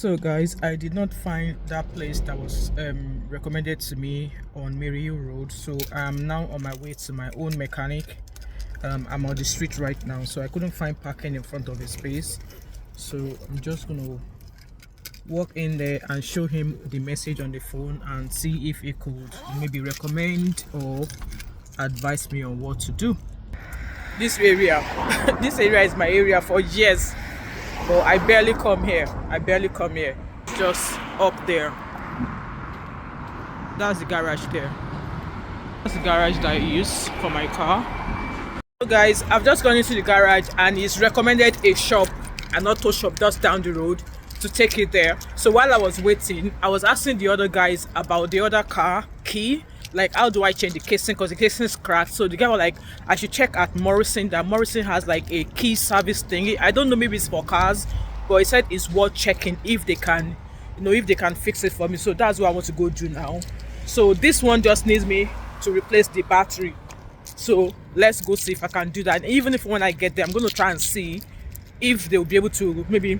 So guys, I did not find that place that was recommended to me on Mary Hill Road, so I'm now on my way to my own mechanic. I'm on the street right now, so I couldn't find parking in front of his space, so I'm just gonna walk in there and show him the message on the phone and see if he could maybe recommend or advise me on what to do. This area this area is my area for years, but I barely come here. Just up there. That's the garage there. That's the garage that I use for my car. So guys, I've just gone into the garage and he's recommended a shop, an auto shop just down the road, to take it there. So while I was waiting, I was asking the other guys about the other car key. Like, how do I change the casing, because the casing is cracked. So the guy was like, I should check at Morrison, that Morrison has like a key service thingy. I don't know, maybe it's for cars, but he said it's worth checking if they can, if they can fix it for me. So that's what I want to go do now. So this one just needs me to replace the battery. So let's go see if I can do that. And even if when I get there, I'm going to try and see if they'll be able to maybe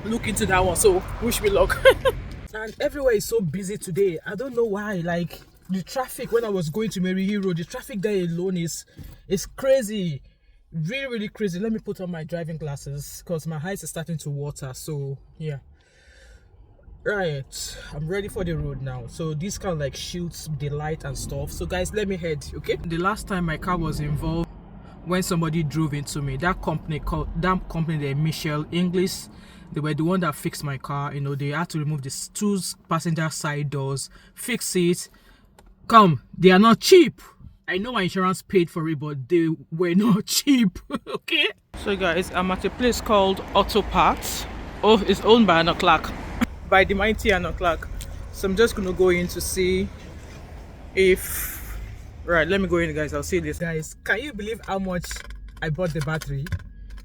look into that one. So wish me luck. And everywhere is so busy today. I don't know why. Like, the traffic when I was going to Mary Hill Road, the traffic there alone is crazy. Really crazy. Let me put on my driving glasses because my eyes are starting to water. So yeah, right, I'm ready for the road now. So this kind of like shoots the light and stuff. So guys, let me head. Okay, the last time my car was involved, when somebody drove into me, that company, the Michelle English, they were the one that fixed my car. They had to remove the two passenger side doors, fix it. They are not cheap. I know my insurance paid for it, but they were not cheap. Okay, so guys, I'm at a place called Auto Parts. Oh, it's owned by an o'clock, by the mighty an o'clock. So I'm just gonna go in to see if, right, let me go in guys, I'll see this. Guys, can you believe how much I bought the battery?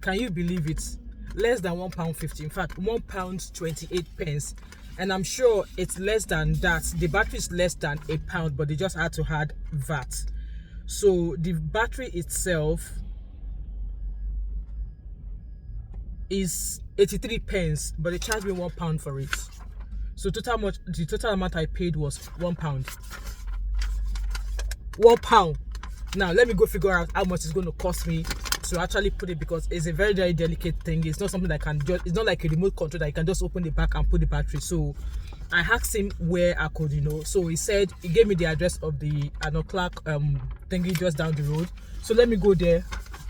Can you believe it? Less than £1.50. In fact, £1.28. And I'm sure it's less than that. The battery is less than £1, but they just had to add VAT. So the battery itself is 83p, but they charged me £1 for it. So the total amount I paid was £1. £1. Now let me go figure out how much it's going to cost me to actually put it, because it's a very delicate thing. It's not something that can just, it's not like a remote control that you can just open the back and put the battery. So I asked him where I could, so he said, he gave me the address of the an o'clock thingy just down the road. So let me go there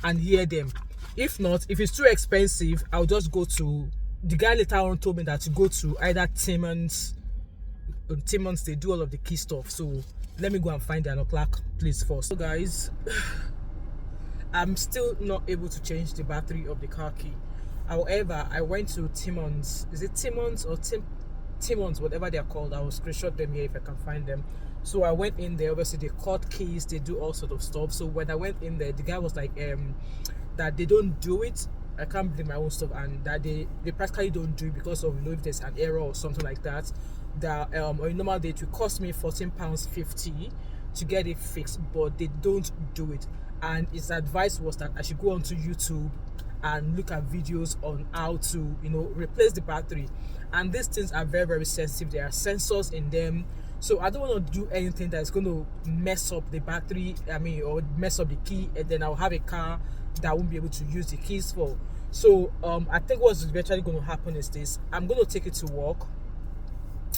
and hear them. If not, if it's too expensive, I'll just go to, the guy later on told me that to go to either Timmons. They do all of the key stuff. So let me go and find the an o'clock place first. So guys, I'm still not able to change the battery of the car key. However, I went to Timmons. Is it Timmons or Timmons, whatever they're called? I will screenshot them here if I can find them. So I went in there. Obviously, they cut keys, they do all sort of stuff. So when I went in there, the guy was like, that they don't do it. I can't believe my own stuff, and that they practically don't do it because of, if there's an error or something like that. That on a normal day it will cost me £14.50 to get it fixed, but they don't do it. And his advice was that I should go onto YouTube and look at videos on how to, replace the battery. And these things are very sensitive. There are sensors in them. So I don't want to do anything that's going to mess up the battery, or mess up the key, and then I'll have a car that I won't be able to use the keys for. So I think what's eventually going to happen is this. I'm going to take it to work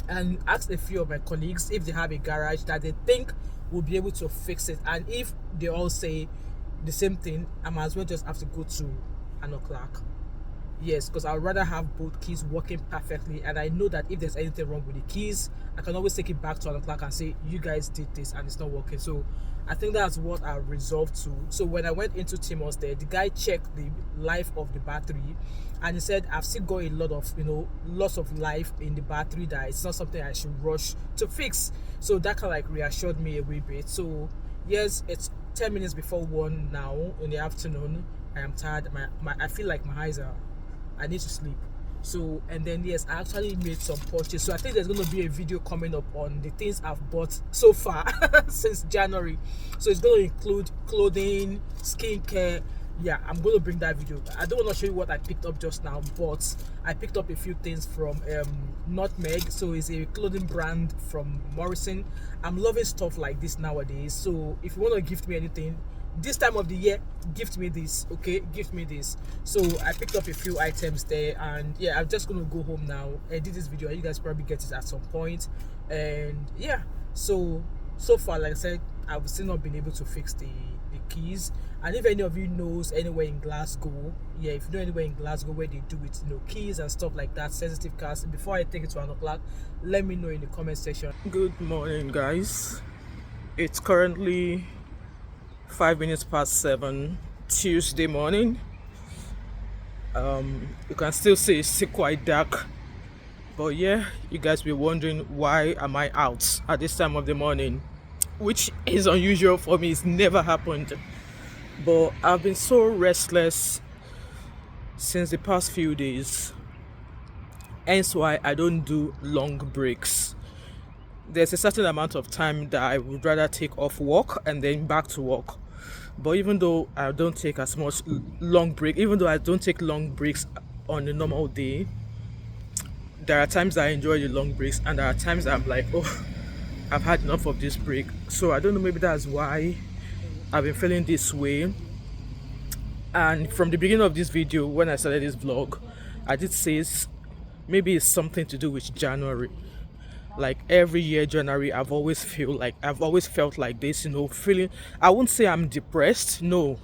and ask a few of my colleagues if they have a garage that they think will be able to fix it. And if they all say the same thing, I might as well just have to go to an o'clock. Yes, because I'd rather have both keys working perfectly, and I know that if there's anything wrong with the keys, I can always take it back to an o'clock and say, you guys did this and it's not working. So I think that's what I resolved to. So when I went into Timmons there, the guy checked the life of the battery, and he said I've still got a lot of, loss of life in the battery, that it's not something I should rush to fix. So that kind of like reassured me a wee bit. So yes, it's 10 minutes before 1 now in the afternoon. I am tired. I feel like my eyes are, I need to sleep. So, and then yes, I actually made some purchase. So I think there's going to be a video coming up on the things I've bought so far since January. So it's going to include clothing, skincare, yeah, I'm going to bring that video. I don't want to show you what I picked up just now, but I picked up a few things from Nutmeg. So it's a clothing brand from Morrison. I'm loving stuff like this nowadays. So if you want to gift me anything this time of the year, gift me this, okay? Gift me this. So I picked up a few items there, and yeah, I'm just gonna go home now, edit this video, and you guys probably get it at some point. And yeah, so far, like I said, I've still not been able to fix the keys. And if any of you knows anywhere in Glasgow, yeah, if you know anywhere in Glasgow where they do it, you know, keys and stuff like that, sensitive cars, before I take it to 1 o'clock, let me know in the comment section. Good morning, guys. It's currently 5 minutes past 7 Tuesday morning. You can still see it's still quite dark, but yeah, you guys be wondering why am I out at this time of the morning, which is unusual for me. It's never happened, but I've been so restless since the past few days, hence why I don't do long breaks. There's a certain amount of time that I would rather take off work and then back to work. But even though I don't take as much long break, even though I don't take long breaks on a normal day, there are times that I enjoy the long breaks, and there are times that I'm like, oh, I've had enough of this break. So I don't know, maybe that's why I've been feeling this way. And from the beginning of this video, when I started this vlog, I did say maybe it's something to do with January. Like every year January, I've always felt like this, you know, feeling, I won't say I'm depressed, no,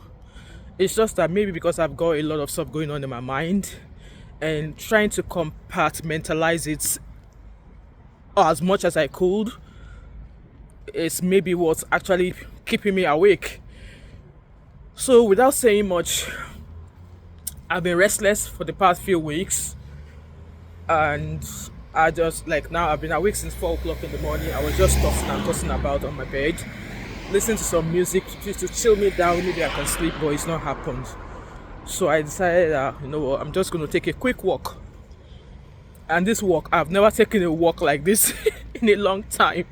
it's just that maybe because I've got a lot of stuff going on in my mind, and trying to compartmentalize it as much as I could is maybe what's actually keeping me awake. So without saying much, I've been restless for the past few weeks, and I just, like, now I've been awake since 4 o'clock in the morning. I was just tossing about on my bed, listening to some music just to chill me down. Maybe I can sleep, but it's not happened. So I decided, you know what, I'm just going to take a quick walk. And this walk, I've never taken a walk like this in a long time.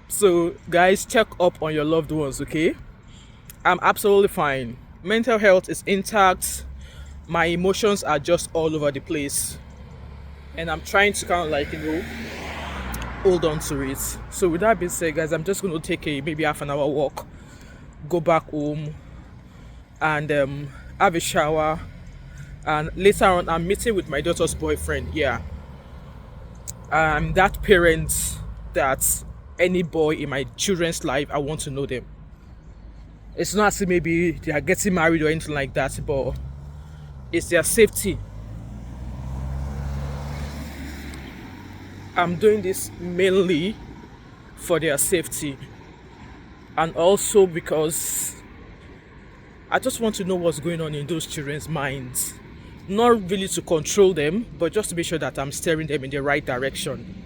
So guys, check up on your loved ones, okay? I'm absolutely fine. Mental health is intact. My emotions are just all over the place, and I'm trying to kind of, like, you know, hold on to it. So with that being said, guys, I'm just going to take a maybe half an hour walk, go back home, and have a shower. And later on, I'm meeting with my daughter's boyfriend. Yeah, I'm that parent that any boy in my children's life, I want to know them. It's not as if maybe they are getting married or anything like that, but it's their safety. I'm doing this mainly for their safety, and also because I just want to know what's going on in those children's minds. Not really to control them, but just to be sure that I'm steering them in the right direction.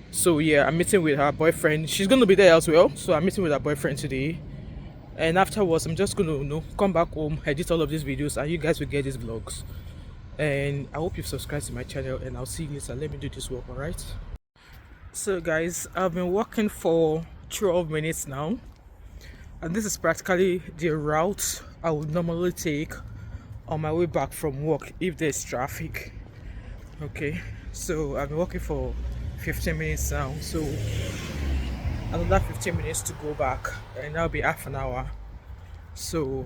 So yeah, I'm meeting with her boyfriend. She's going to be there as well, so I'm meeting with her boyfriend today. And afterwards, I'm just going to, you know, come back home, edit all of these videos, and you guys will get these vlogs. And I hope you've subscribed to my channel, and I'll see you later. Let me do this work, alright? So guys, I've been walking for 12 minutes now, and this is practically the route I would normally take on my way back from work if there's traffic. Okay, so I've been walking for 15 minutes now, so another 15 minutes to go back, and that'll be half an hour. So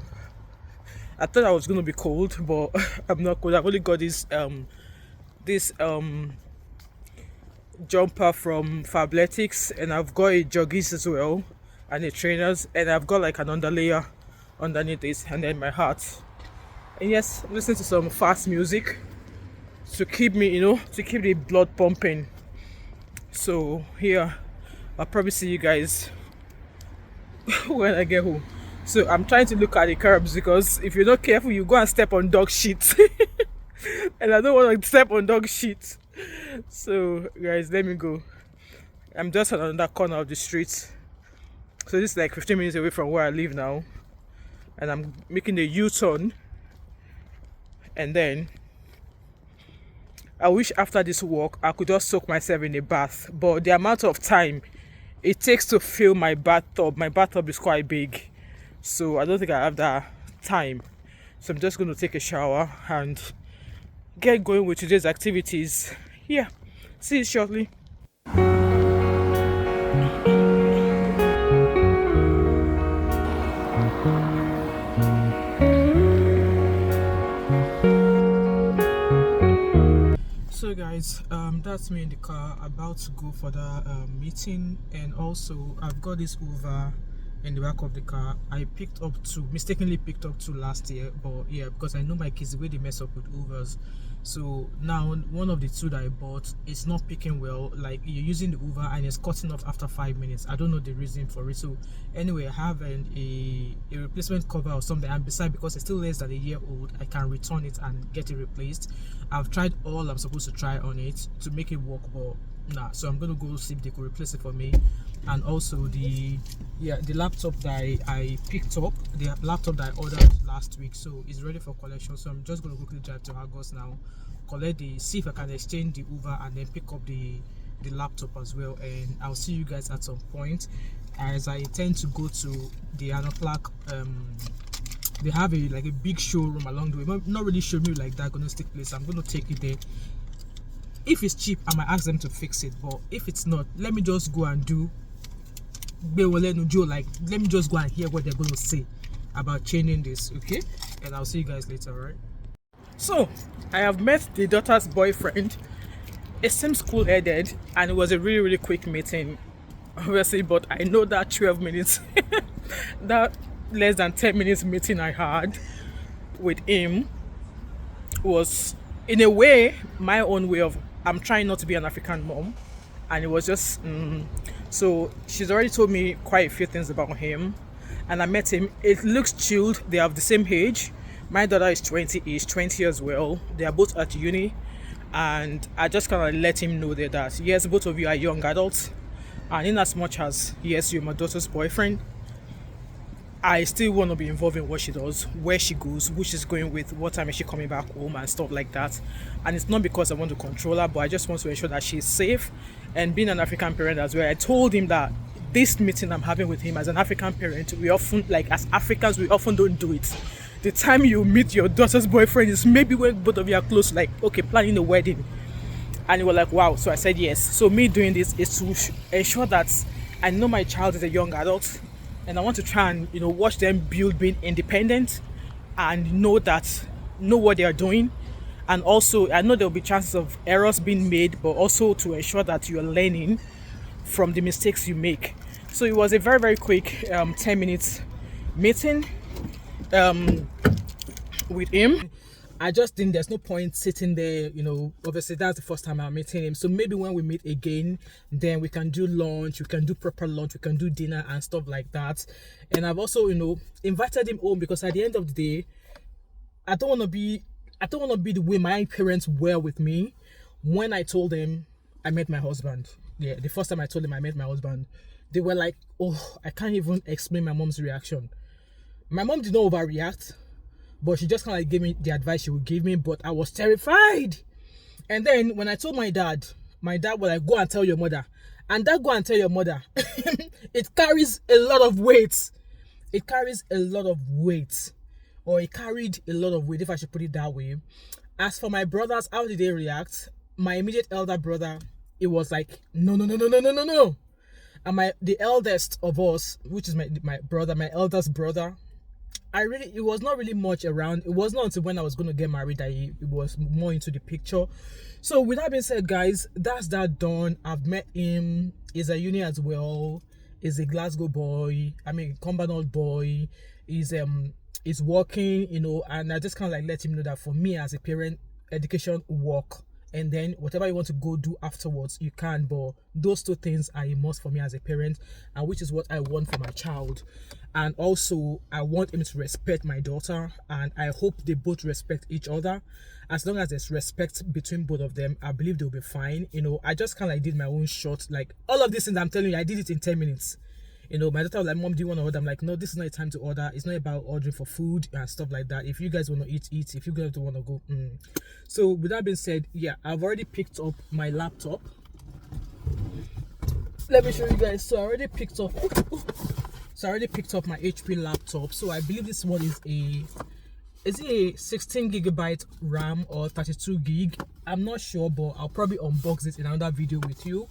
I thought I was gonna be cold, but I'm not cold. I've only got this jumper from Fabletics, and I've got a joggies as well, and a trainers, and I've got like an underlayer underneath this, and then my hat. And yes, I'm listening to some fast music to keep me, you know, to keep the blood pumping. So here, I'll probably see you guys when I get home. So I'm trying to look at the curbs, because if you're not careful, you go and step on dog shit. And I don't want to step on dog shit. So guys, let me go. I'm just on another corner of the street. So this is like 15 minutes away from where I live now. And I'm making a U-turn. And then I wish after this walk I could just soak myself in a bath. But the amount of time it takes to fill my bathtub is quite big. So I don't think I have that time. So I'm just going to take a shower and get going with today's activities. Yeah, see you shortly. So guys, that's me in the car about to go for the meeting, and also I've got this Uber in the back of the car. I mistakenly picked up two last year, but yeah, because I know my kids, the way they mess up with Ubers. So now one of the two that I bought is not picking well. Like, you're using the Uber and it's cutting off after 5 minutes. I don't know the reason for it. So anyway, I have a replacement cover or something, and besides, because it's still less than a year old, I can return it and get it replaced. I've tried all I'm supposed to try on it to make it work, but nah. So I'm gonna go see if they could replace it for me. And also the laptop that I picked up, the laptop that I ordered last week, so it's ready for collection. So I'm just gonna quickly drive to Argos now, see if I can exchange the Uber and then pick up the laptop as well. And I'll see you guys at some point, as I intend to go to the Anoplag. They have a big showroom along the way, not really showroom like diagnostic place. I'm going to take it there. If it's cheap, I might ask them to fix it, but if it's not, let me just go and do let me just go and hear what they're going to say about changing this, okay? And I'll see you guys later. All right, so I have met the daughter's boyfriend. It seems cool-headed, and it was a really, really quick meeting, obviously, but I know that 12 minutes that less than 10 minutes meeting I had with him was, in a way, my own way of, I'm trying not to be an African mom. And it was just so she's already told me quite a few things about him, and I met him. It looks chilled. They have the same age. My daughter is 20 as well. They are both at uni, and I just kind of let him know that yes, both of you are young adults, and in as much as yes, you're my daughter's boyfriend, I still want to be involved in what she does, where she goes, who she's going with, what time is she coming back home, and stuff like that. And it's not because I want to control her, but I just want to ensure that she's safe. And being an African parent as well, I told him that this meeting I'm having with him as an African parent, we often, as Africans, we often don't do it. The time you meet your daughter's boyfriend is maybe when both of you are close, planning a wedding. And you were like, wow. So I said yes. So me doing this is to ensure that I know my child is a young adult, and I want to try and watch them build being independent and know what they are doing. And also, I know there will be chances of errors being made, but also to ensure that you are learning from the mistakes you make. So it was a very, very quick 10 minutes meeting with him. I just think there's no point sitting there, obviously that's the first time I'm meeting him. So maybe when we meet again, then we can do lunch, we can do proper lunch, we can do dinner and stuff like that. And I've also, invited him home, because at the end of the day, I don't want to be the way my parents were with me when I told them I met my husband. Yeah, the first time I told them I met my husband, they were like, oh, I can't even explain my mom's reaction. My mom did not overreact, but she just kind of gave me the advice she would give me, but I was terrified. And then when I told my dad was like, go and tell your mother. And that go and tell your mother, it carries a lot of weight. It carries a lot of weight. Or it carried a lot of weight, if I should put it that way. As for my brothers, how did they react? My immediate elder brother, it was like, no. And the eldest of us, which is my brother, my eldest brother, it was not really much around. It was not until when I was going to get married that it was more into the picture. So with that being said, guys, that's that done. I've met him. He's a uni as well. He's a Glasgow boy. Cumbernauld boy. He's working, and I just kind of let him know that for me as a parent, education, work, and then whatever you want to go do afterwards, you can. But those two things are a must for me as a parent, and which is what I want for my child. And also, I want him to respect my daughter, and I hope they both respect each other. As long as there's respect between both of them, I believe they'll be fine. I just kind of did my own shot. All of these things I'm telling you, I did it in 10 minutes. My daughter was like, Mom, do you want to order? I'm like, no, this is not a time to order. It's not about ordering for food and stuff like that. If you guys want to eat. If you guys don't want to go. So with that being said, yeah, I've already picked up my laptop. Let me show you guys. So I already picked up my HP laptop. So I believe this one is is it a 16 gigabyte RAM or 32 gig? I'm not sure, but I'll probably unbox it in another video with you.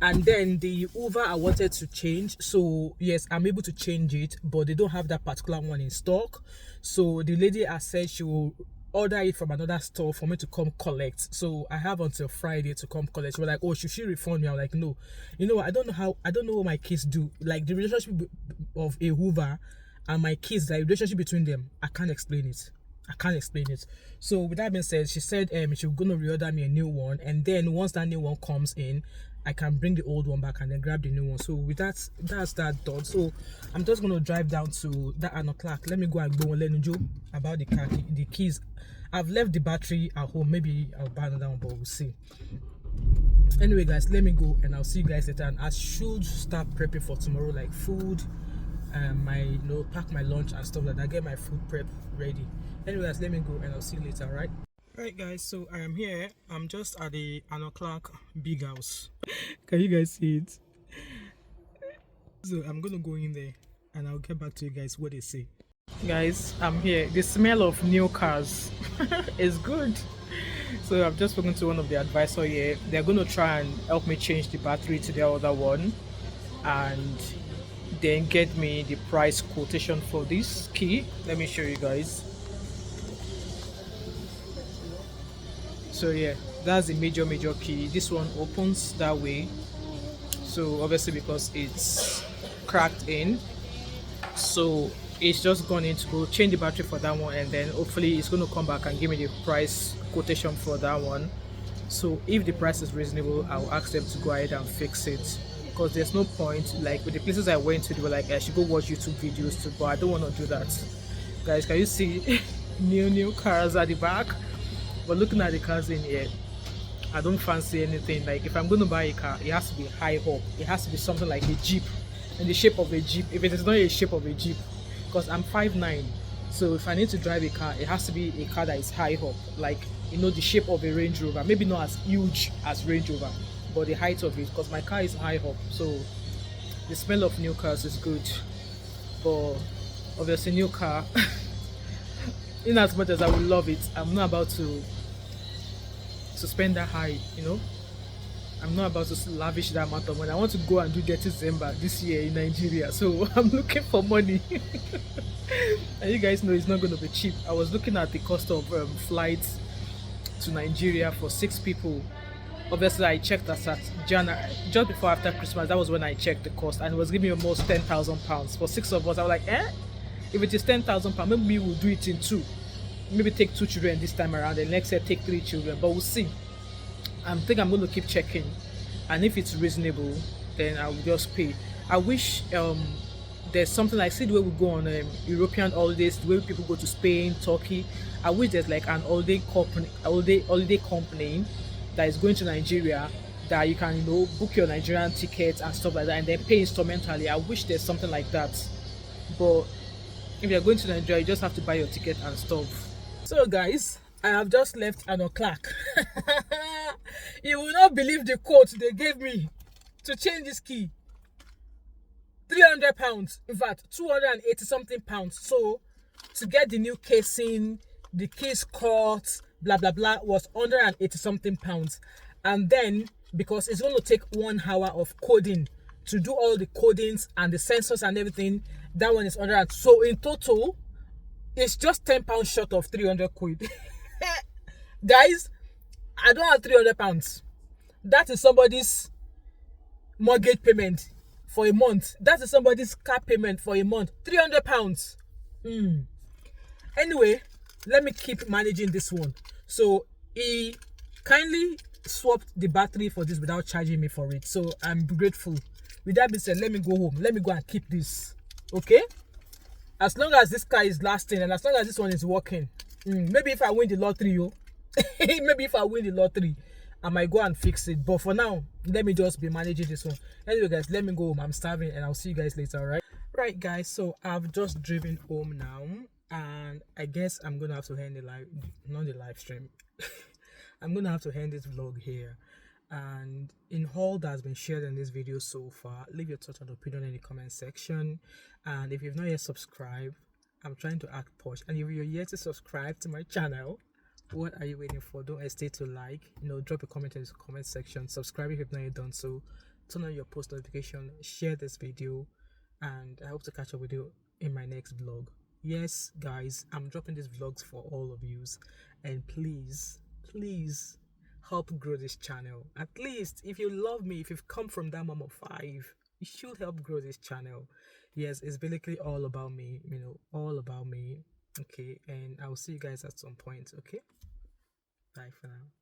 And then the Hoover I wanted to change, so yes, I'm able to change it, but they don't have that particular one in stock. So the lady has said she will order it from another store for me to come collect. So I have until Friday to come collect. She was like, oh, should she refund me? I'm like, no. You know, I don't know what my kids do. Like the relationship of a Hoover and my kids, like relationship between them, I can't explain it. I can't explain it. So with that being said, she said she's gonna reorder me a new one, and then once that new one comes in, I can bring the old one back and then grab the new one. So with that's that done. So I'm just gonna drive down to that o'clock. Let me go and go and let you about the keys. I've left the battery at home. Maybe I'll buy another one, but we'll see. Anyway, guys, let me go and I'll see you guys later. And I should start prepping for tomorrow, like food, my pack my lunch and stuff like that. Get my food prep ready. Anyway, guys, let me go and I'll see you later. All right. Right, guys, so I am here. I'm just at the o'clock big house. Can you guys see it? So I'm gonna go in there and I'll get back to you guys what they say. Guys, I'm here. The smell of new cars is good. So I've just spoken to one of the advisors here. They're gonna try and help me change the battery to the other one and then get me the price quotation for this key. Let me show you guys. So yeah, that's the major key. This one opens that way, so obviously because it's cracked in, so it's just gone in to go change the battery for that one, and then hopefully it's going to come back and give me the price quotation for that one. So if the price is reasonable, I'll ask them to go ahead and fix it, because there's no point, like with the places I went to, they were like I should go watch YouTube videos too, but I don't want to do that. Guys, can you see new cars at the back? But looking at the cars in here, I don't fancy anything. Like if I'm going to buy a car, it has to be high up. It has to be something like a Jeep, in the shape of a Jeep. If it is not a shape of a Jeep, because I'm 5'9", so if I need to drive a car, it has to be a car that is high up, like the shape of a Range Rover. Maybe not as huge as Range Rover, but the height of it, because my car is high up. So the smell of new cars is good, but obviously new car. In as much as I would love it, I'm not about to spend that high, I'm not about to lavish that amount of money. I want to go and do Dirty December this year in Nigeria, so I'm looking for money. And you guys know it's not going to be cheap. I was looking at the cost of flights to Nigeria for 6 people. Obviously I checked that at January, just before after Christmas. That was when I checked the cost, and it was giving me almost £10,000 for 6 of us. I was like, if it is £10,000, maybe we'll do it in 2. Maybe take 2 children this time around, and next year take 3 children, but we'll see. I think I'm going to keep checking, and if it's reasonable, then I will just pay. I wish there's something like, see the way we go on European holidays, the way people go to Spain, Turkey. I wish there's like an holiday company that is going to Nigeria, that you can book your Nigerian tickets and stuff like that, and then pay instrumentally. I wish there's something like that, but if you're going to Nigeria, you just have to buy your ticket and stuff. So guys, I have just left an o'clock. You will not believe the quote they gave me to change this key. £300, in fact 280 something pounds. So to get the new casing, the case cut, blah blah blah, was 180 something pounds. And then because it's going to take 1 hour of coding to do all the codings and the sensors and everything, that one is 100. So in total, it's just £10 short of 300 quid. Guys, I don't have £300. That is somebody's mortgage payment for a month. That is somebody's car payment for a month. £300. Anyway, let me keep managing this one. So he kindly swapped the battery for this without charging me for it, so I'm grateful. With that being said, let me go home. Let me go and keep this, okay? As long as this car is lasting, and as long as this one is working, maybe if I win the lottery, maybe if I win the lottery, I might go and fix it. But for now, let me just be managing this one. Anyway, guys, let me go home. I'm starving, and I'll see you guys later, all right? Right, guys, so I've just driven home now, and I guess I'm gonna have to end the live stream. I'm gonna have to end this vlog here. And in all that has been shared in this video so far, leave your thoughts and opinion in the comment section. And if you've not yet subscribed, I'm trying to act posh. And if you're yet to subscribe to my channel, what are you waiting for? Don't hesitate to like, drop a comment in the comment section. Subscribe if you've not yet done so. Turn on your post notification. Share this video, and I hope to catch up with you in my next vlog. Yes, guys, I'm dropping these vlogs for all of you, and please, please help grow this channel. At least, if you love me, if you've come from that mom of 5, you should help grow this channel. Yes, it's basically all about me, all about me. Okay, and I'll see you guys at some point. Okay, bye for now.